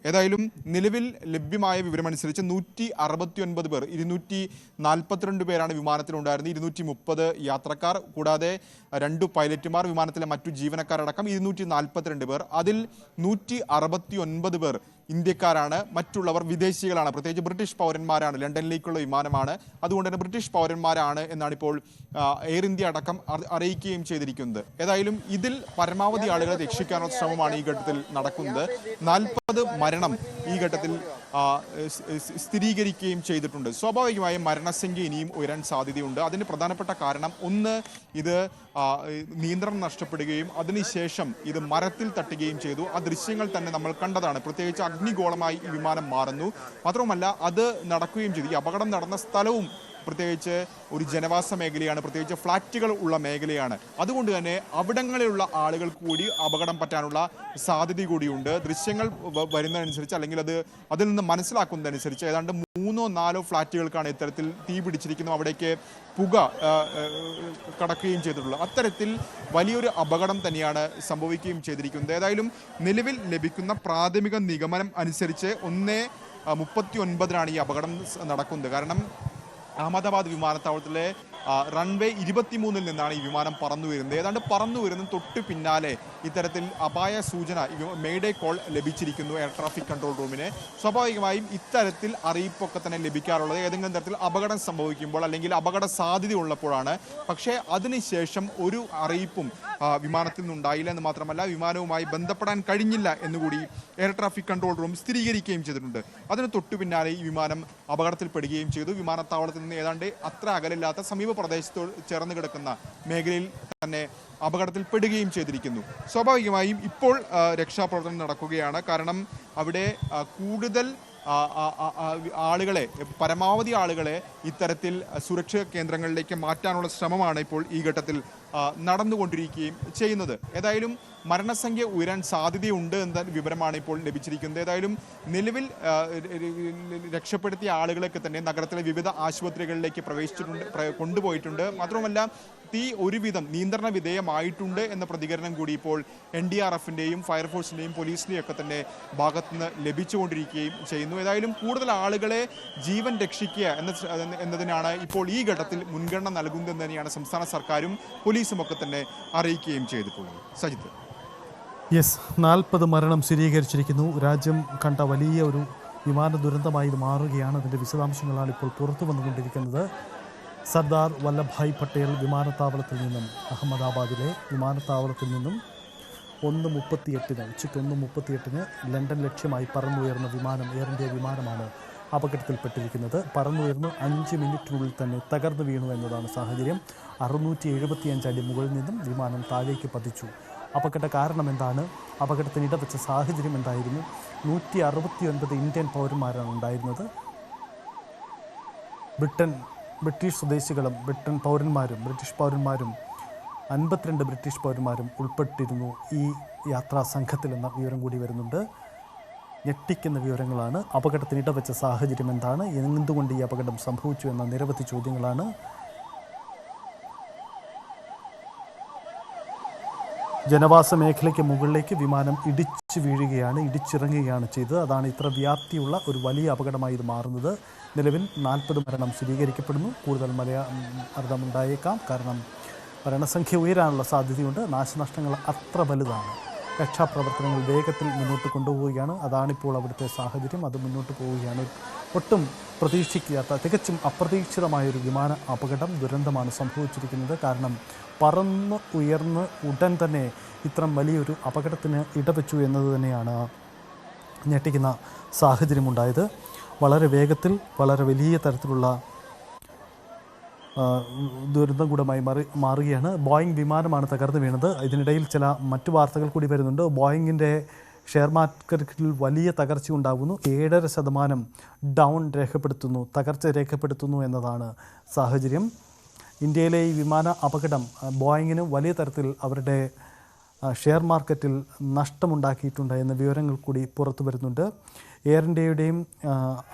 ഏതായാലും നിലവിൽ ലഭ്യമായ വിവരമനുസരിച്ച് 169 പേർ 242 പേരാണ് വിമാനത്തിലുണ്ടായിരുന്നത്. 230 യാത്രക്കാർ കൂടാതെ 2 പൈലറ്റുമാർ, വിമാനത്തിലെ മറ്റു ജീവനക്കാരടക്കം 242 പേർ. അതിൽ 169 പേർ ഇന്ത്യക്കാരാണ്, മറ്റുള്ളവർ വിദേശികളാണ്. പ്രത്യേകിച്ച് ബ്രിട്ടീഷ് പൗരന്മാരാണ്. ലണ്ടനിലേക്കുള്ള വിമാനമാണ്, അതുകൊണ്ട് തന്നെ ബ്രിട്ടീഷ് പൗരന്മാരാണ് എന്നാണ് ഇപ്പോൾ എയർ ഇന്ത്യ അടക്കം അറിയിക്കുകയും ചെയ്തിരിക്കുന്നത്. ഏതായാലും ഇതിൽ പരമാവധി ആളുകളെ രക്ഷിക്കാനുള്ള ശ്രമമാണ് ഈ ഘട്ടത്തിൽ നടക്കുന്നത്. 40 മരണം ഈ ഘട്ടത്തിൽ സ്ഥിരീകരിക്കുകയും ചെയ്തിട്ടുണ്ട്. സ്വാഭാവികമായും മരണസംഖ്യ ഇനിയും ഉയരാൻ സാധ്യതയുണ്ട്. അതിന് പ്രധാനപ്പെട്ട കാരണം ഒന്ന്, ഇത് നിയന്ത്രണം നഷ്ടപ്പെടുകയും അതിനുശേഷം ഇത് മരത്തിൽ തട്ടുകയും ചെയ്തു. ആ ദൃശ്യങ്ങൾ തന്നെ നമ്മൾ കണ്ടതാണ്. പ്രത്യേകിച്ച് അഗ്നിഗോളമായി ഈ വിമാനം മാറുന്നു. മാത്രവുമല്ല അത് നടക്കുകയും ചെയ്തു. ഈ അപകടം നടന്ന സ്ഥലവും പ്രത്യേകിച്ച് ഒരു ജനവാസ മേഖലയാണ്, പ്രത്യേകിച്ച് ഫ്ളാറ്റുകൾ ഉള്ള മേഖലയാണ്. അതുകൊണ്ട് തന്നെ അവിടങ്ങളിലുള്ള ആളുകൾ കൂടി അപകടം പറ്റാനുള്ള സാധ്യത കൂടിയുണ്ട്. ദൃശ്യങ്ങൾ വരുന്നതനുസരിച്ച് അല്ലെങ്കിൽ അതിൽ നിന്ന് മനസ്സിലാക്കുന്നതനുസരിച്ച് ഏതാണ്ട് 3-4 ഫ്ളാറ്റുകൾക്കാണ് ഇത്തരത്തിൽ തീ പിടിച്ചിരിക്കുന്നത്. അവിടേക്ക് പുക കടക്കുകയും ചെയ്തിട്ടുള്ളത്. അത്തരത്തിൽ വലിയൊരു അപകടം തന്നെയാണ് സംഭവിക്കുകയും ചെയ്തിരിക്കുന്നത്. ഏതായാലും നിലവിൽ ലഭിക്കുന്ന പ്രാഥമിക നിഗമനം അനുസരിച്ച് 1:39 ഈ അപകടം നടക്കുന്നത്. കാരണം അഹമ്മദാബാദ് വിമാനത്താവളത്തിലെ റൺവേ 23 നിന്നാണ് ഈ വിമാനം പറന്നു വരുന്നത്. ഏതാണ്ട് പറന്നു വരുന്ന തൊട്ട് പിന്നാലെ ഇത്തരത്തിൽ അപായ സൂചന, മെയ്ഡേ കോൾ ലഭിച്ചിരിക്കുന്നു എയർ ട്രാഫിക് കൺട്രോൾ റൂമിന്. സ്വാഭാവികമായും ഇത്തരത്തിൽ അറിയിപ്പൊക്കെ തന്നെ ലഭിക്കാറുള്ളത് ഏതെങ്കിലും തരത്തിൽ അപകടം സംഭവിക്കുമ്പോൾ അല്ലെങ്കിൽ അപകട സാധ്യത ഉള്ളപ്പോഴാണ്. പക്ഷേ അതിനുശേഷം ഒരു അറിയിപ്പും വിമാനത്തിൽ നിന്നുണ്ടായില്ല എന്ന് മാത്രമല്ല, വിമാനവുമായി ബന്ധപ്പെടാൻ കഴിഞ്ഞില്ല എന്നുകൂടി എയർ ട്രാഫിക് കൺട്രോൾ റൂം സ്ഥിരീകരിക്കുകയും ചെയ്തിട്ടുണ്ട്. അതിന് തൊട്ടു പിന്നാലെ ഈ വിമാനം അപകടത്തിൽപ്പെടുകയും ചെയ്തു. വിമാനത്താവളത്തിൽ നിന്ന് ഏതാണ്ട് അത്ര അകലില്ലാത്ത സമീപ പ്രദേശത്തോട് ചേർന്ന് കിടക്കുന്ന മേഖലയിൽ തന്നെ അപകടത്തിൽപ്പെടുകയും ചെയ്തിരിക്കുന്നു. സ്വാഭാവികമായും ഇപ്പോൾ രക്ഷാപ്രവർത്തനം നടക്കുകയാണ്. കാരണം അവിടെ കൂടുതൽ പരമാവധി ആളുകളെ ഇത്തരത്തിൽ സുരക്ഷാ കേന്ദ്രങ്ങളിലേക്ക് മാറ്റാനുള്ള ശ്രമമാണ് ഇപ്പോൾ ഈ ഘട്ടത്തിൽ നടന്നുകൊണ്ടിരിക്കുകയും ചെയ്യുന്നത്. ഏതായാലും മരണസംഖ്യ ഉയരാൻ സാധ്യതയുണ്ട് എന്ന വിവരമാണ് ഇപ്പോൾ ലഭിച്ചിരിക്കുന്നത്. ഏതായാലും നിലവിൽ രക്ഷപ്പെടുത്തിയ ആളുകളൊക്കെ തന്നെ നഗരത്തിലെ വിവിധ ആശുപത്രികളിലേക്ക് കൊണ്ടുപോയിട്ടുണ്ട്. മാത്രമല്ല തീ ഒരുവിധം നിയന്ത്രണ വിധേയമായിട്ടുണ്ട് എന്ന പ്രതികരണം കൂടി ഇപ്പോൾ NDRFിൻ്റെയും ഫയർഫോഴ്സിൻ്റെയും പോലീസിൻ്റെയും ഒക്കെ തന്നെ ഭാഗത്തുനിന്ന് ലഭിച്ചുകൊണ്ടിരിക്കുകയും ചെയ്യുന്നു. ഏതായാലും കൂടുതൽ ആളുകളെ ജീവൻ രക്ഷിക്കുക എന്നതിനാണ് ഇപ്പോൾ ഈ ഘട്ടത്തിൽ മുൻഗണന നൽകുന്നതെന്ന് തന്നെയാണ് സംസ്ഥാന സർക്കാരും പോലീസും ഒക്കെ തന്നെ അറിയിക്കുകയും ചെയ്തിട്ടുള്ളത്. സജിത്ത്. 40 മരണം സ്ഥിരീകരിച്ചിരിക്കുന്നു. രാജ്യം കണ്ട വലിയ ഒരു വിമാന ദുരന്തമായി ഇത് മാറുകയാണ്. അതിൻ്റെ വിശദാംശങ്ങളാണ് ഇപ്പോൾ പുറത്തു വന്നുകൊണ്ടിരിക്കുന്നത്. സർദാർ വല്ലഭായ് പട്ടേൽ വിമാനത്താവളത്തിൽ നിന്നും, അഹമ്മദാബാദിലെ വിമാനത്താവളത്തിൽ നിന്നും 1:38 ഉച്ചയ്ക്ക് 1:38 ലണ്ടൻ ലക്ഷ്യമായി പറന്നുയർന്ന വിമാനം, എയർ ഇന്ത്യ വിമാനമാണ് അപകടത്തിൽപ്പെട്ടിരിക്കുന്നത്. പറന്നുയർന്ന് 5 മിനിറ്റിനുള്ളിൽ തന്നെ തകർന്നു വീണു എന്നതാണ് സാഹചര്യം. 675 അടി മുകളിൽ നിന്നും വിമാനം താഴേക്ക് പതിച്ചു. അപകട കാരണം എന്താണ്? അപകടത്തിന് ഇടവെച്ച സാഹചര്യം എന്തായിരുന്നു? 169 ഇന്ത്യൻ പൗരന്മാരാണ് ഉണ്ടായിരുന്നത്. ബ്രിട്ടീഷ് സ്വദേശികളും ബ്രിട്ടീഷ് പൗരന്മാരും 52 ബ്രിട്ടീഷ് പൗരന്മാരും ഉൾപ്പെട്ടിരുന്നു ഈ യാത്രാ സംഘത്തിൽ എന്ന വിവരം കൂടി വരുന്നുണ്ട്. ഞെട്ടിക്കുന്ന വിവരങ്ങളാണ്. അപകടത്തിന് ഇടവെച്ച സാഹചര്യം എന്താണ്? എന്തുകൊണ്ട് ഈ അപകടം സംഭവിച്ചു എന്ന നിരവധി ചോദ്യങ്ങളാണ്. ജനവാസ മേഖലയ്ക്ക് മുകളിലേക്ക് വിമാനം ഇടിച്ചിറങ്ങുകയാണ് ചെയ്തത്. അതാണ് ഇത്ര വ്യാപ്തിയുള്ള ഒരു വലിയ അപകടമായി ഇത് മാറുന്നത്. നിലവിൽ 40 മരണം സ്ഥിരീകരിക്കപ്പെടുന്നു. കൂടുതൽ മരണമുണ്ടായേക്കാം. കാരണം മരണസംഖ്യ ഉയരാനുള്ള സാധ്യതയുണ്ട്. നാശനഷ്ടങ്ങൾ അത്ര വലുതാണ്. രക്ഷാപ്രവർത്തനങ്ങൾ വേഗത്തിൽ മുന്നോട്ട് കൊണ്ടുപോവുകയാണ്. അതാണിപ്പോൾ അവിടുത്തെ സാഹചര്യം. അത് മുന്നോട്ട് പോവുകയാണ്. ഒട്ടും പ്രതീക്ഷിക്കാത്ത, തികച്ചും അപ്രതീക്ഷിതമായൊരു വിമാന ദുരന്തമാണ് സംഭവിച്ചിരിക്കുന്നത്. കാരണം പറന്ന് ഉയർന്ന് ഉടൻ തന്നെ ഇത്തരം വലിയൊരു അപകടത്തിന് ഇടവെച്ചു എന്നത് തന്നെയാണ് ഞെട്ടിക്കുന്ന സാഹചര്യമുണ്ടായത്. വളരെ വേഗത്തിൽ വളരെ വലിയ തരത്തിലുള്ള ദുരന്തം കൂടമായി മാറുകയാണ്. ബോയിങ് വിമാനമാണ് തകർന്നു വീണത്. ഇതിനിടയിൽ ചില മറ്റു വാർത്തകൾ കൂടി വരുന്നുണ്ട്. ബോയിങ്ങിൻ്റെ ഷെയർ മാർക്കറ്റിൽ വലിയ തകർച്ച ഉണ്ടാകുന്നു. 7.5% ഡൗൺ തകർച്ച രേഖപ്പെടുത്തുന്നു എന്നതാണ് സാഹചര്യം. ഇന്ത്യയിലെ ഈ വിമാന അപകടം ബോയിങ്ങിന് വലിയ തരത്തിൽ അവരുടെ ഷെയർ മാർക്കറ്റിൽ നഷ്ടമുണ്ടാക്കിയിട്ടുണ്ട് എന്ന വിവരങ്ങൾ കൂടി പുറത്തു വരുന്നുണ്ട്. എയർ ഇന്ത്യയുടെയും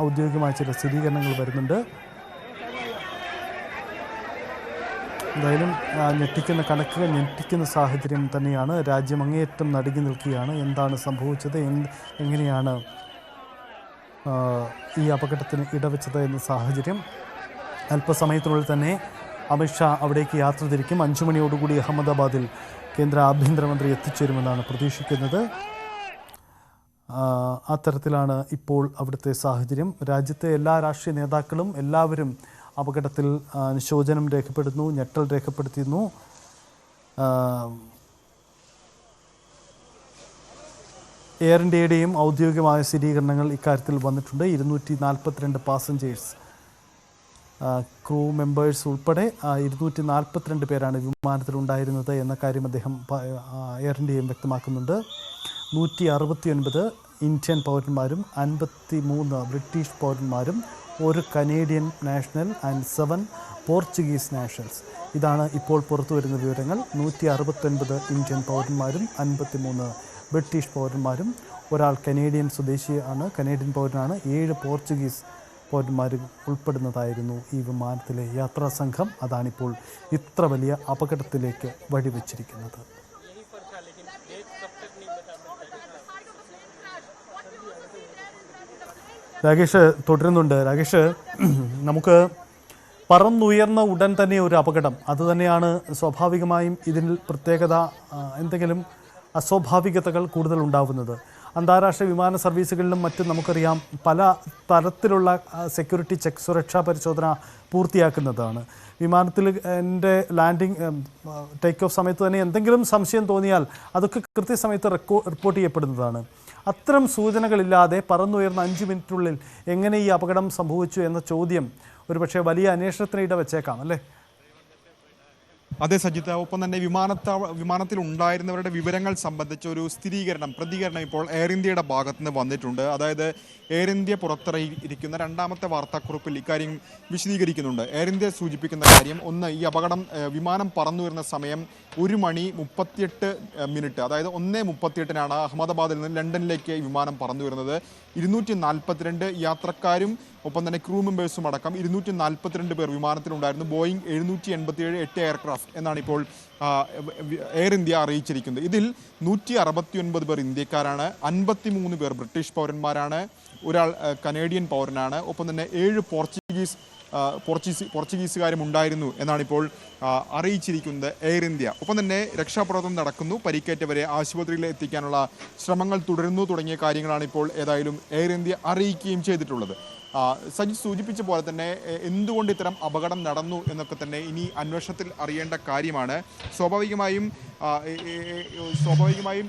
ഔദ്യോഗികമായ ചില സ്ഥിരീകരണങ്ങൾ വരുന്നുണ്ട്. എന്തായാലും ഞെട്ടിക്കുന്ന സാഹചര്യം തന്നെയാണ്. രാജ്യം അങ്ങേയറ്റം നടുങ്ങി നിൽക്കുകയാണ്. എന്താണ് സംഭവിച്ചത്, എങ്ങനെയാണ് ഈ അപകടത്തിന് ഇടവെച്ചത് എന്ന സാഹചര്യം. അല്പസമയത്തിനുള്ളിൽ തന്നെ അമിത്ഷാ അവിടേക്ക് യാത്ര തിരിക്കും. 5 മണിയോടുകൂടി അഹമ്മദാബാദിൽ കേന്ദ്ര ആഭ്യന്തരമന്ത്രി എത്തിച്ചേരുമെന്നാണ് പ്രതീക്ഷിക്കുന്നത്. അത്തരത്തിലാണ് ഇപ്പോൾ അവിടുത്തെ സാഹചര്യം. രാജ്യത്തെ എല്ലാ രാഷ്ട്രീയ നേതാക്കളും എല്ലാവരും അപകടത്തിൽ അനുശോചനം രേഖപ്പെടുത്തുന്നു, ഞെട്ടൽ രേഖപ്പെടുത്തുന്നു. എയർ ഇന്ത്യയുടെയും ഔദ്യോഗികമായ സ്ഥിരീകരണങ്ങൾ ഇക്കാര്യത്തിൽ വന്നിട്ടുണ്ട്. 242 പാസഞ്ചേഴ്സ്, ക്രൂ മെമ്പേഴ്സ് ഉൾപ്പെടെ 242 പേരാണ് വിമാനത്തിലുണ്ടായിരുന്നത് എന്ന കാര്യം അദ്ദേഹം എയർ ഇന്ത്യയും വ്യക്തമാക്കുന്നുണ്ട്. 169 ഇന്ത്യൻ പൗരന്മാരും 53 ബ്രിട്ടീഷ് പൗരന്മാരും 1 Canadian national and 7 Portuguese nationals. ഇതാണ് ഇപ്പോൾ പുറത്തു വരുന്ന വിവരങ്ങൾ. 169 ഇന്ത്യൻ പൗരന്മാരും 53 ബ്രിട്ടീഷ് പൗരന്മാരും, ഒരാൾ കനേഡിയൻ സ്വദേശിയാണ്, കനേഡിയൻ പൗരനാണ്. 7 പോർച്ചുഗീസ് പൗരന്മാരും ഉൾപ്പെടുന്നതായിരുന്നു ഈ വിമാനത്തിലെ യാത്രാ സംഘം. അതാണിപ്പോൾ ഇത്ര വലിയ അപകടത്തിലേക്ക് വഴിവെച്ചിരിക്കുന്നത്. രാകേഷ് തുടരുന്നുണ്ട്. രാകേഷ്, നമുക്ക് പറന്നുയർന്ന ഉടൻ തന്നെ ഒരു അപകടം, അതുതന്നെയാണ് സ്വാഭാവികമായും ഇതിൽ പ്രത്യേകത, എന്തെങ്കിലും അസ്വാഭാവികതകൾ കൂടുതൽ ഉണ്ടാവുന്നത്. അന്താരാഷ്ട്ര വിമാന സർവീസുകളിലും മറ്റും നമുക്കറിയാം പല തരത്തിലുള്ള സെക്യൂരിറ്റി ചെക്ക്, സുരക്ഷാ പരിശോധന പൂർത്തിയാക്കുന്നതാണ്. വിമാനത്തിൽ എൻ്റെ ലാൻഡിങ് ടേക്ക് ഓഫ് സമയത്ത് തന്നെ എന്തെങ്കിലും സംശയം തോന്നിയാൽ അതൊക്കെ കൃത്യസമയത്ത് റിപ്പോർട്ട് ചെയ്യപ്പെടുന്നതാണ്. അത്തരം സൂചനകളില്ലാതെ പറന്നുയർന്ന 5 മിനിറ്റിനുള്ളിൽ എങ്ങനെ ഈ അപകടം സംഭവിച്ചു എന്ന ചോദ്യം ഒരുപക്ഷെ വലിയ അന്വേഷണത്തിന് ഇടവച്ചേക്കാം, അല്ലേ? അതെ സജിത്ത്, ഒപ്പം തന്നെ വിമാനത്തിൽ ഉണ്ടായിരുന്നവരുടെ വിവരങ്ങൾ സംബന്ധിച്ച ഒരു പ്രതികരണം ഇപ്പോൾ എയർ ഇന്ത്യയുടെ ഭാഗത്ത് നിന്ന് വന്നിട്ടുണ്ട്. അതായത് എയർ ഇന്ത്യ പുറത്തിറങ്ങിയിരിക്കുന്ന 2ാമത്തെ വാർത്താക്കുറിപ്പിൽ ഇക്കാര്യം വിശദീകരിക്കുന്നുണ്ട്. എയർ ഇന്ത്യ സൂചിപ്പിക്കുന്ന കാര്യം, ഒന്ന്, ഈ അപകടം വിമാനം പറന്നു വരുന്ന സമയം 1:38, അതായത് 1:38 അഹമ്മദാബാദിൽ നിന്ന് ലണ്ടനിലേക്ക് വിമാനം പറന്നു വരുന്നത്. 242 യാത്രക്കാരും ഒപ്പം തന്നെ ക്രൂ മെമ്പേഴ്സും അടക്കം 242 പേർ വിമാനത്തിലുണ്ടായിരുന്നു. ബോയിങ് 787 8 എയർക്രാഫ്റ്റ് എന്നാണ് ഇപ്പോൾ എയർ ഇന്ത്യ അറിയിച്ചിരിക്കുന്നത്. ഇതിൽ 169 പേർ ഇന്ത്യക്കാരാണ്, 53 പേർ ബ്രിട്ടീഷ് പൗരന്മാരാണ്, ഒരാൾ കനേഡിയൻ പൗരനാണ്, ഒപ്പം തന്നെ 7 പോർച്ചുഗീസുകാരും ഉണ്ടായിരുന്നു എന്നാണ് ഇപ്പോൾ അറിയിച്ചിരിക്കുന്നത് എയർ ഇന്ത്യ. ഒപ്പം തന്നെ രക്ഷാപ്രവർത്തനം നടക്കുന്നു, പരിക്കേറ്റവരെ ആശുപത്രിയിൽ എത്തിക്കാനുള്ള ശ്രമങ്ങൾ തുടരുന്നു തുടങ്ങിയ കാര്യങ്ങളാണ് ഇപ്പോൾ ഏതായാലും എയർ ഇന്ത്യ അറിയിക്കുകയും ചെയ്തിട്ടുള്ളത്. സജിത് സൂചിപ്പിച്ച പോലെ തന്നെ എന്തുകൊണ്ട് ഇത്തരം അപകടം നടന്നു എന്നൊക്കെ തന്നെ ഇനി അന്വേഷണത്തിൽ അറിയേണ്ട കാര്യമാണ്. സ്വാഭാവികമായും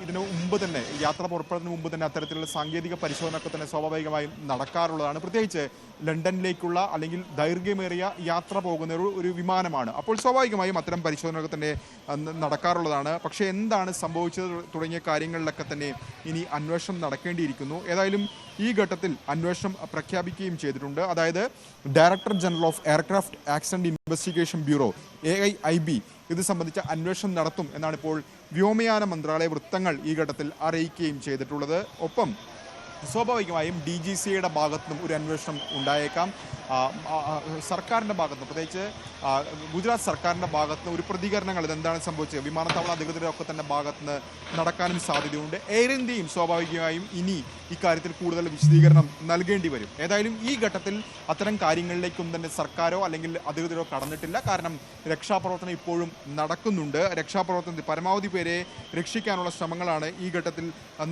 ഇതിനു മുമ്പ് തന്നെ, യാത്ര പുറപ്പെടുന്നതിന് മുമ്പ് തന്നെ അത്തരത്തിലുള്ള സാങ്കേതിക പരിശോധന ഒക്കെ തന്നെ സ്വാഭാവികമായും നടക്കാറുള്ളതാണ്. പ്രത്യേകിച്ച് ലണ്ടനിലേക്കുള്ള അല്ലെങ്കിൽ ദൈർഘ്യമേറിയ യാത്ര പോകുന്ന ഒരു വിമാനമാണ്. അപ്പോൾ സ്വാഭാവികമായും അത്തരം പരിശോധനകൾ തന്നെ നടക്കാറുള്ളതാണ്. പക്ഷേ എന്താണ് സംഭവിച്ചത് തുടങ്ങിയ കാര്യങ്ങളിലൊക്കെ തന്നെ ഇനി അന്വേഷണം നടക്കേണ്ടിയിരിക്കുന്നു. ഏതായാലും ഈ ഘട്ടത്തിൽ അന്വേഷണം പ്രഖ്യാപിക്കുകയും ചെയ്തിട്ടുണ്ട്. അതായത് director general of aircraft accident investigation bureau AIIB ഇത് സംബന്ധിച്ച അന്വേഷണം നടത്തും എന്നാണ് ഇപ്പോൾ വ്യോമയാന മന്ത്രാലയ വൃത്തങ്ങൾ ഈ ഘട്ടത്തിൽ അറിയിക്കുകയും ചെയ്തിട്ടുള്ളത്. ഒപ്പം സ്വാഭാവികമായും DGCAയുടെ ഭാഗത്തുനിന്നും ഒരു അന്വേഷണം ഉണ്ടായേക്കാം. സർക്കാരിൻ്റെ ഭാഗത്തുനിന്ന്, പ്രത്യേകിച്ച് ഗുജറാത്ത് സർക്കാരിൻ്റെ ഭാഗത്തുനിന്ന് ഒരു പ്രതികരണങ്ങൾ, ഇതെന്താണ് സംഭവിച്ചത്, വിമാനത്താവള അധികൃതരുടെ ഒക്കെ തന്നെ ഭാഗത്തുനിന്ന് നടക്കാനും സാധ്യതയുണ്ട്. എയർ ഇന്ത്യയും സ്വാഭാവികമായും ഇനി ഇക്കാര്യത്തിൽ കൂടുതൽ വിശദീകരണം നൽകേണ്ടി വരും. ഏതായാലും ഈ ഘട്ടത്തിൽ അത്തരം കാര്യങ്ങളിലേക്കൊന്നും തന്നെ സർക്കാരോ അല്ലെങ്കിൽ അധികൃതരോ കടന്നിട്ടില്ല. കാരണം രക്ഷാപ്രവർത്തനം ഇപ്പോഴും നടക്കുന്നുണ്ട്. രക്ഷാപ്രവർത്തനത്തിൽ പരമാവധി പേരെ രക്ഷിക്കാനുള്ള ശ്രമങ്ങളാണ് ഈ ഘട്ടത്തിൽ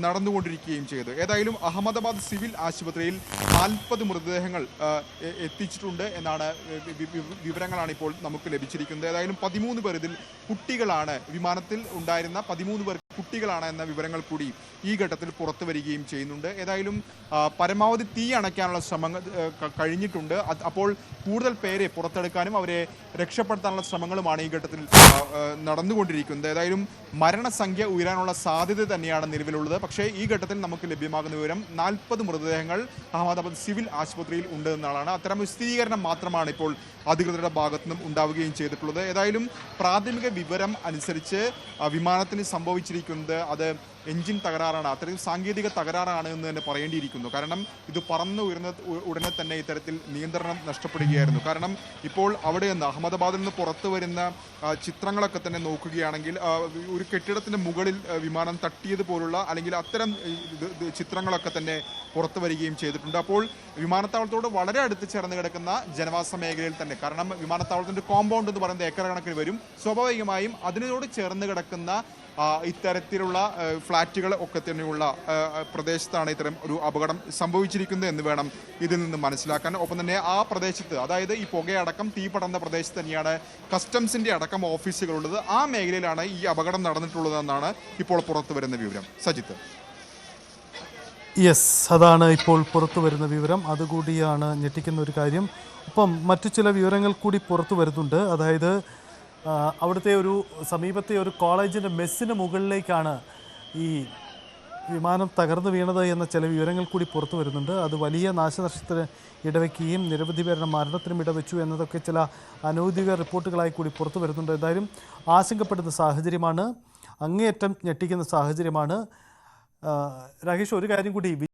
നടന്നുകൊണ്ടിരിക്കുകയും ചെയ്തത്. ഏതായാലും അഹമ്മദാബാദ് സിവിൽ ആശുപത്രിയിൽ 40 മൃതദേഹങ്ങൾ എത്തിച്ചിട്ടുണ്ട് എന്നാണ് വിവരങ്ങളാണ് ഇപ്പോൾ നമുക്ക് ലഭിച്ചിരിക്കുന്നത്. ഏതായാലും 13 പേർ ഇതിൽ കുട്ടികളാണ്, വിമാനത്തിൽ ഉണ്ടായിരുന്ന 13 പേർ കുട്ടികളാണ് എന്ന വിവരങ്ങൾ കൂടി ഈ ഘട്ടത്തിൽ പുറത്തു വരികയും ചെയ്യുന്നുണ്ട്. ഏതായാലും പരമാവധി തീ അണയ്ക്കാനുള്ള ശ്രമങ്ങൾ കഴിഞ്ഞിട്ടുണ്ട്. അപ്പോൾ കൂടുതൽ പേരെ പുറത്തെടുക്കാനും അവരെ രക്ഷപ്പെടുത്താനുള്ള ശ്രമങ്ങളുമാണ് ഈ ഘട്ടത്തിൽ നടന്നുകൊണ്ടിരിക്കുന്നത്. ഏതായാലും മരണസംഖ്യ ഉയരാനുള്ള സാധ്യത തന്നെയാണ് നിലവിലുള്ളത്. പക്ഷേ ഈ ഘട്ടത്തിൽ നമുക്ക് ലഭ്യമാകുന്ന വിവരം 40 മൃതദേഹങ്ങൾ അഹമ്മദാബാദ് സിവിൽ ആശുപത്രിയിൽ ഉണ്ട് എന്നാണ്. അത്തരം സ്ഥിരീകരണം മാത്രമാണ് ഇപ്പോൾ അധികൃതരുടെ ഭാഗത്തുനിന്നും ഉണ്ടാവുകയും ചെയ്തിട്ടുള്ളത്. ഏതായാലും പ്രാഥമിക വിവരം അനുസരിച്ച് വിമാനത്തിന് സംഭവിച്ചിരിക്കുന്ന പറഞ്ഞിരിക്കുന്നത് അത് എഞ്ചിൻ തകരാറാണ്, അത്രയും സാങ്കേതിക തകരാറാണ് എന്ന് തന്നെ പറയേണ്ടിയിരിക്കുന്നു. കാരണം ഇത് പറന്ന് ഉയർന്ന ഉടനെ തന്നെ ഇത്തരത്തിൽ നിയന്ത്രണം നഷ്ടപ്പെടുകയായിരുന്നു. കാരണം ഇപ്പോൾ അവിടെ നിന്ന് അഹമ്മദാബാദിൽ നിന്ന് പുറത്തു വരുന്ന ചിത്രങ്ങളൊക്കെ തന്നെ നോക്കുകയാണെങ്കിൽ ഒരു കെട്ടിടത്തിൻ്റെ മുകളിൽ വിമാനം തട്ടിയതുപോലുള്ള അല്ലെങ്കിൽ അത്തരം ചിത്രങ്ങളൊക്കെ തന്നെ പുറത്തു വരികയും ചെയ്തിട്ടുണ്ട്. അപ്പോൾ വിമാനത്താവളത്തോട് വളരെ അടുത്ത് ചേർന്ന് കിടക്കുന്ന ജനവാസ മേഖലയിൽ തന്നെ, കാരണം വിമാനത്താവളത്തിൻ്റെ കോമ്പൗണ്ട് എന്ന് പറയുന്നത് ഏക്കർ കണക്കിന് വരും, സ്വാഭാവികമായും അതിനോട് ചേർന്ന് കിടക്കുന്ന ഇത്തരത്തിലുള്ള ഫ്ലാറ്റുകൾ ഒക്കെ തന്നെയുള്ള പ്രദേശത്താണ് ഇത്തരം ഒരു അപകടം സംഭവിച്ചിരിക്കുന്നത് എന്ന് വേണം ഇതിൽ നിന്ന് മനസ്സിലാക്കാൻ. ഒപ്പം തന്നെ ആ പ്രദേശത്ത്, അതായത് ഈ പുകയടക്കം തീ പടർന്ന പ്രദേശത്ത് തന്നെയാണ് കസ്റ്റംസിൻ്റെ അടക്കം ഓഫീസുകളുള്ളത്. ആ മേഖലയിലാണ് ഈ അപകടം നടന്നിട്ടുള്ളതെന്നാണ് ഇപ്പോൾ പുറത്തു വരുന്ന വിവരം. സജിത്ത്. യെസ്, അതാണ് ഇപ്പോൾ പുറത്തു വരുന്ന വിവരം. അതുകൂടിയാണ് ഞെട്ടിക്കുന്ന ഒരു കാര്യം. ഒപ്പം മറ്റു ചില വിവരങ്ങൾ കൂടി പുറത്തു വരുന്നുണ്ട്. അതായത് അവിടുത്തെ ഒരു സമീപത്തെ ഒരു കോളേജിൻ്റെ മെസ്സിന് മുകളിലേക്കാണ് ഈ വിമാനം തകർന്നു വീണത് എന്ന ചില വിവരങ്ങൾ കൂടി പുറത്തു വരുന്നുണ്ട്. അത് വലിയ നാശനഷ്ടത്തിന് ഇടവയ്ക്കുകയും നിരവധി പേരുടെ മരണത്തിനും ഇടവെച്ചു എന്നതൊക്കെ ചില അനൗദ്യോഗിക റിപ്പോർട്ടുകളായി കൂടി പുറത്തു വരുന്നുണ്ട്. എന്തായാലും ആശങ്കപ്പെടുന്ന സാഹചര്യമാണ്, അങ്ങേയറ്റം ഞെട്ടിക്കുന്ന സാഹചര്യമാണ്. രാകേഷ്, ഒരു കാര്യം കൂടി